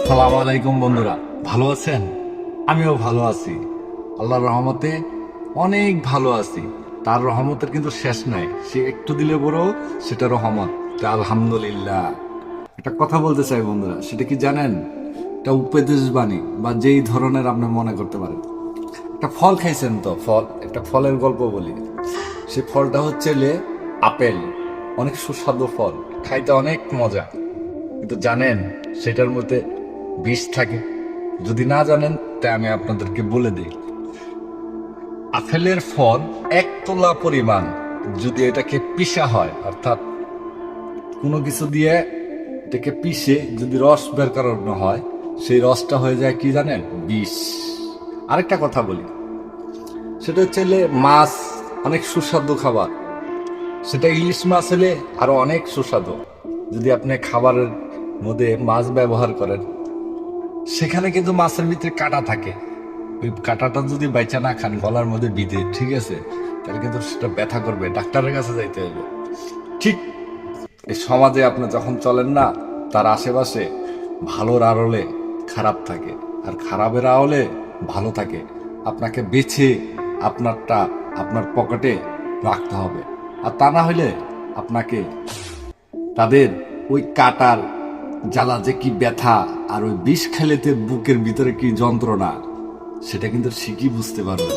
আসসালামু আলাইকুম বন্ধুরা, ভালো আছেন? আমিও ভালো আছি। আল্লাহর রহমতে অনেক ভালো আছি। তার রহমতের কিন্তু শেষ নাই। সে একটু দিলে বড়, সেটা রহমত। তা আলহামদুলিল্লাহ। একটা কথা বলতে চাই বন্ধুরা, সেটা কি জানেন? এটা উপদেশ বাণী বা যেই ধরনের আপনি মনে করতে পারেন। একটা ফল খাইছেন তো, একটা ফলের গল্প বলি। সে ফলটা হচ্ছে আপেল। অনেক সুস্বাদু ফল, খাইতে অনেক মজা। কিন্তু জানেন সেটার মধ্যে বিষ থাকে? যদি না জানেন তাই আমি আপনাদেরকে বলে দিই। আপেলের ফল 1 তোলা পরিমাণ যদি এটাকে পিষা হয়, অর্থাৎ কোনো কিছু দিয়ে এটাকে পিষে যদি রস বের করানো হয়, সেই রসটা হয়ে যায় কি জানেন? বিষ। আরেকটা কথা বলি, সেটা হচ্ছে মাছ অনেক সুস্বাদু খাবার। সেটা ইলিশ মাছ হলে আরো অনেক সুস্বাদু। যদি আপনি খাবারের মধ্যে মাছ ব্যবহার করেন, সেখানে কিন্তু মাছের ভিতরে কাঁটা থাকে। ওই কাঁটাটা যদি বাইচা না খান, গলার মধ্যে বিঁধে, ঠিক আছে, তাহলে কিন্তু সেটা ব্যথা করবে, ডাক্তারের কাছে যাইতে হবে। ঠিক এই সমাজে আপনি যখন চলেন না, তার আশেপাশে ভালোর আড়লে খারাপ থাকে, আর খারাপের আড়লে ভালো থাকে। আপনাকে বেছে আপনারটা আপনার পকেটে রাখতে হবে। আর তা না হলে আপনাকে তাদের ওই কাটার জ্বালা যে কি ব্যথা, আর ওই বিষ খেলেতে বুকের ভিতরে কি যন্ত্রণা, সেটা কিন্তু ঠিকই বুঝতে পারবেন।